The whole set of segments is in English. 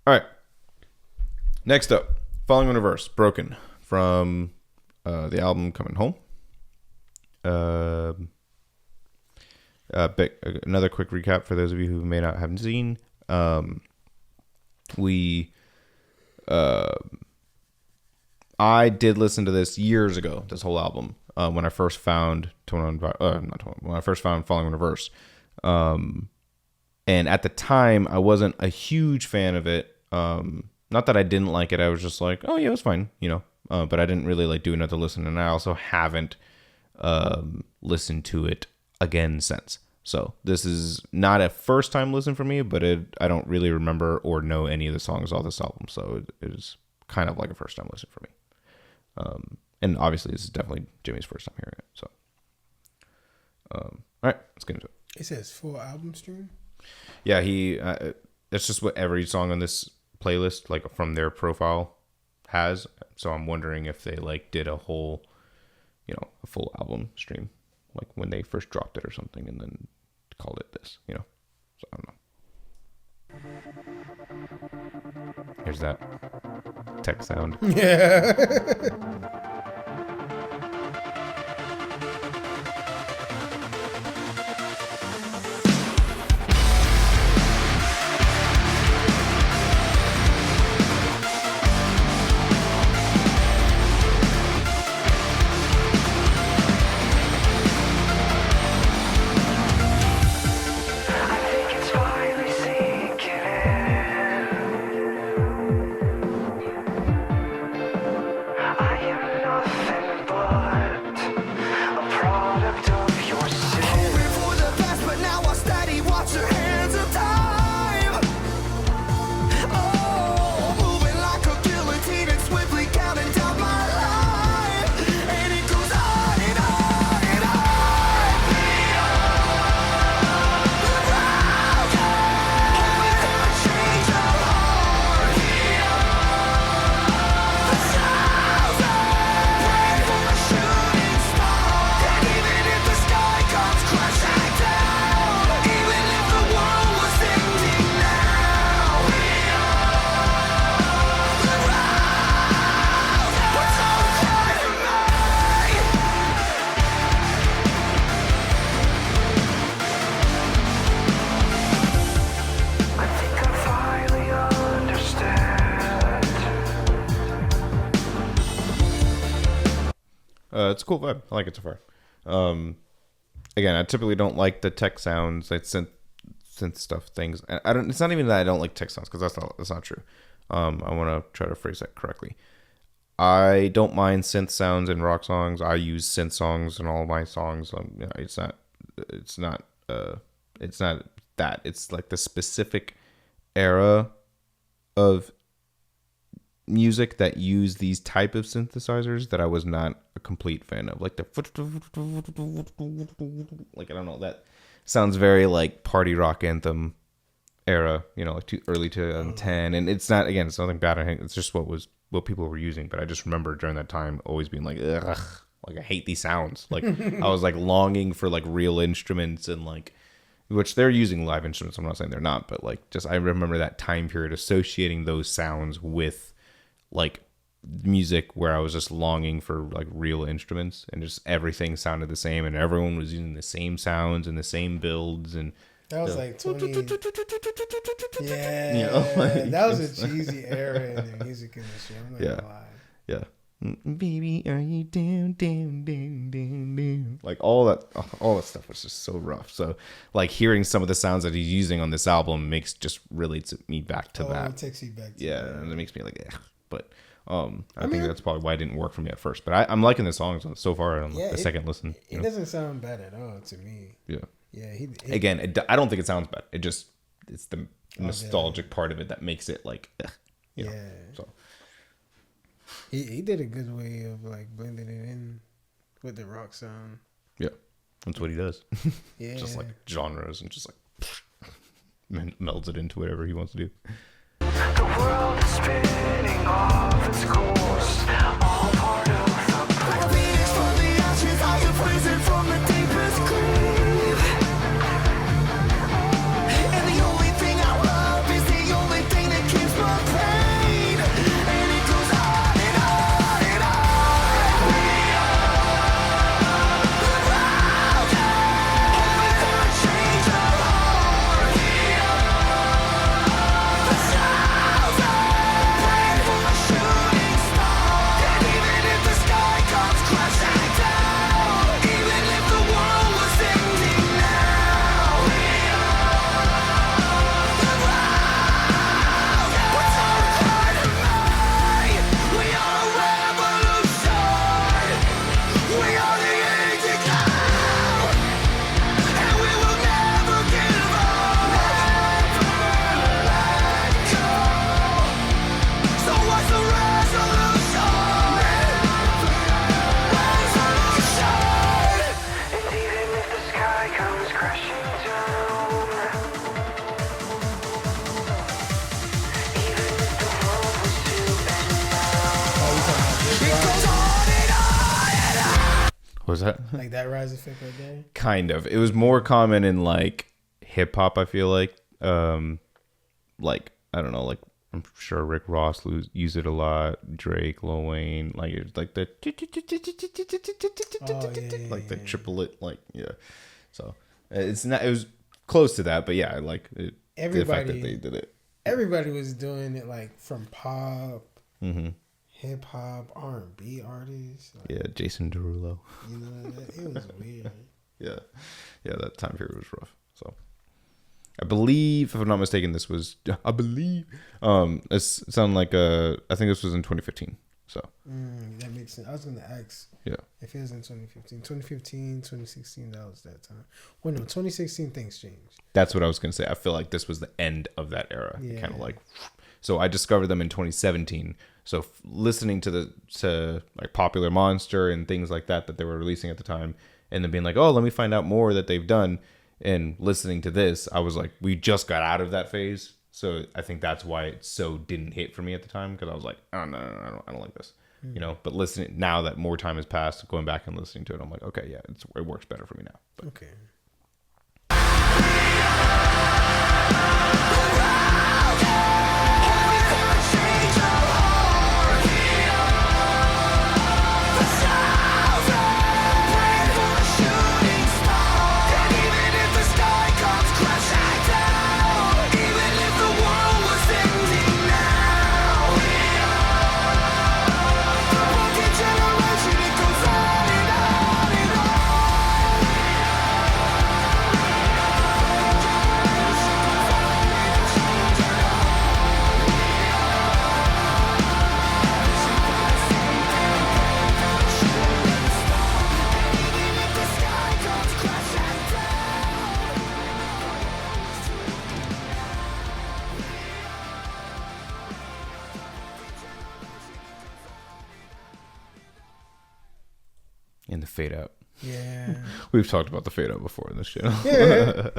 All right. Next up, Falling in Reverse, Broken, from the album Coming Home. Another quick recap for those of you who may not have seen. I did listen to this years ago, this whole album, when I first found Falling in Reverse. And at the time, I wasn't a huge fan of it. Not that I didn't like it. I was just like, oh yeah, it was fine, but I didn't really like do another listen. And I also haven't listened to it again since. So this is not a first time listen for me, but I don't really remember or know any of the songs off this album. So it is kind of like a first time listen for me. And obviously this is definitely Jimmy's first time hearing it. So, all right, let's get into it. It says full album stream. Yeah, it's just what every song on this playlist, like from their profile, has. So I'm wondering if they like did a whole, a full album stream, like when they first dropped it or something, and then called it this, So I don't know. Here's that tech sound. Yeah. It's a cool vibe. I like it so far. Again, I typically don't like the tech sounds, like synth stuff things. I don't. It's not even that I don't like tech sounds, because that's not true. I want to try to phrase that correctly. I don't mind synth sounds in rock songs. I use synth songs in all of my songs. It's not that. It's like the specific era of music that use these type of synthesizers that I was not a complete fan of. Like I don't know, that sounds very like party rock anthem era, like too early 2010. And it's not, again, it's nothing bad. I think it's just what people were using. But I just remember during that time always being like, ugh, like I hate these sounds. Like I was like longing for like real instruments, and like, which they're using live instruments. I'm not saying they're not, but like just I remember that time period associating those sounds with like music where I was just longing for like real instruments, and just everything sounded the same, and everyone was using the same sounds and the same builds, and that was like 20. Yeah, like, that was a cheesy era in the music industry. I'm not gonna lie. Yeah. Baby, are you down? Like all that stuff was just so rough. So like hearing some of the sounds that he's using on this album just relates me back to that. It takes you back to that. And it makes me like, but I think that's probably why it didn't work for me at first. But I'm liking the songs so far on the second listen. It doesn't sound bad at all to me. Yeah. Yeah. Again, I don't think it sounds bad. It's the nostalgic part of it that makes it like, you know. So. He did a good way of like blending it in with the rock sound. Yeah, that's what he does. Yeah, just like genres and just like melds it into whatever he wants to do. The world is spinning off its course, all part of the like a phoenix from the ashes, I have risen from the deepest grave. And the only thing I love is the only thing that keeps my What was that? Like that Rise effect right there. Kind of. It was more common in like hip hop. I feel like I don't know, like I'm sure Rick Ross used it a lot. Drake, Lil Wayne, like it's like the like the triplet, like yeah. So it's not. It was close to that, but yeah, like the fact that they did it. Everybody was doing it like from pop, Mm-hmm. hip hop, R&B artists. Like, Yeah, Jason Derulo. you know, it was weird. Yeah, that time period was rough. So I believe, if I'm not mistaken, this was this sounded like I think this was in 2015. So That makes sense. I was gonna ask yeah, if it was in 2015, 2016. That was that time. Well, no, 2016 things changed. that's what I was gonna say. I feel like this was the end of that era. Yeah. Kind of like, so I discovered them in 2017. So listening to like Popular Monster and things like that they were releasing at the time, and then being like, oh, let me find out more that they've done. And listening to this, I was like, we just got out of that phase. So I think that's why it so didn't hit for me at the time, because I was like, oh, no, I don't like this, you know. But listening now that more time has passed, going back and listening to it, I'm like, okay, yeah, it works better for me now. But, Okay. and the fade out. Yeah. We've talked about the fade out before in this channel. Yeah.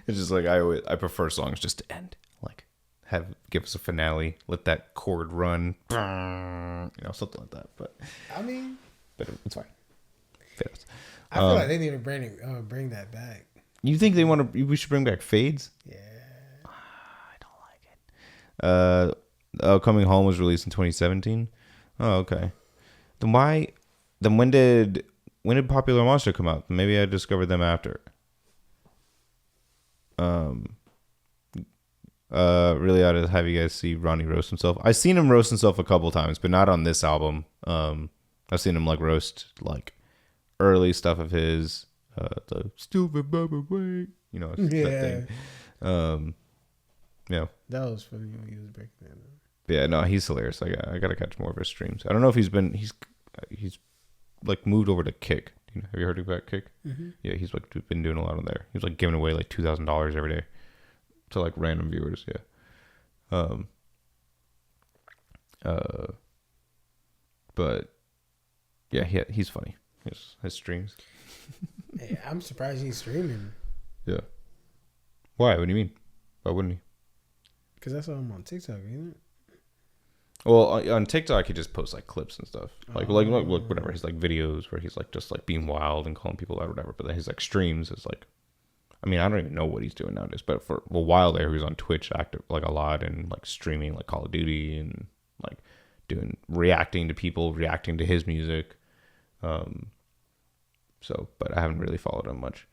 It's just like I prefer songs just to end, like give us a finale, let that chord run, you know, something like that. But I mean, it's fine. Fade outs. I feel like they need to bring that back. You think we should bring back fades? Yeah. I don't like it. Coming Home was released in 2017. Oh, okay. Then when did Popular Monster come out? Maybe I discovered them after. Really ought to have you guys see Ronnie roast himself. I've seen him roast himself a couple times, but not on this album. I've seen him like roast like early stuff of his, the stupid baby way, you know, that thing. Yeah. That was funny when he was breaking that up. Yeah, no, he's hilarious. I gotta catch more of his streams. I don't know if he's like moved over to Kick. Have you heard about Kick? Mm-hmm. Yeah, he's like been doing a lot on there. He was like giving away like $2,000 every day to like random viewers. Yeah. But yeah, he's funny. His streams. Hey, I'm surprised he's streaming. Yeah. Why? What do you mean? Why wouldn't he? Because I saw him on TikTok, isn't it? Well, on TikTok, he just posts like clips and stuff, like whatever. His like videos where he's like just like being wild and calling people out or whatever. But then his like streams is like, I mean, I don't even know what he's doing nowadays. But for a while there, he was on Twitch active like a lot and like streaming like Call of Duty and like reacting to people, reacting to his music. So, but I haven't really followed him much.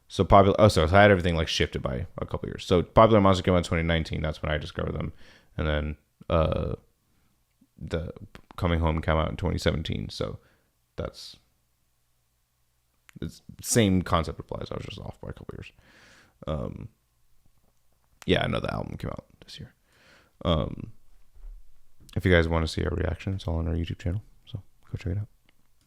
So so I had everything like shifted by a couple years. So Popular Monster came out in 2019. That's when I discovered them, and then the Coming Home came out in 2017. So it's same concept applies. I was just off by a couple years. Yeah, I know the album came out this year. If you guys want to see our reaction, it's all on our YouTube channel. So go check it out.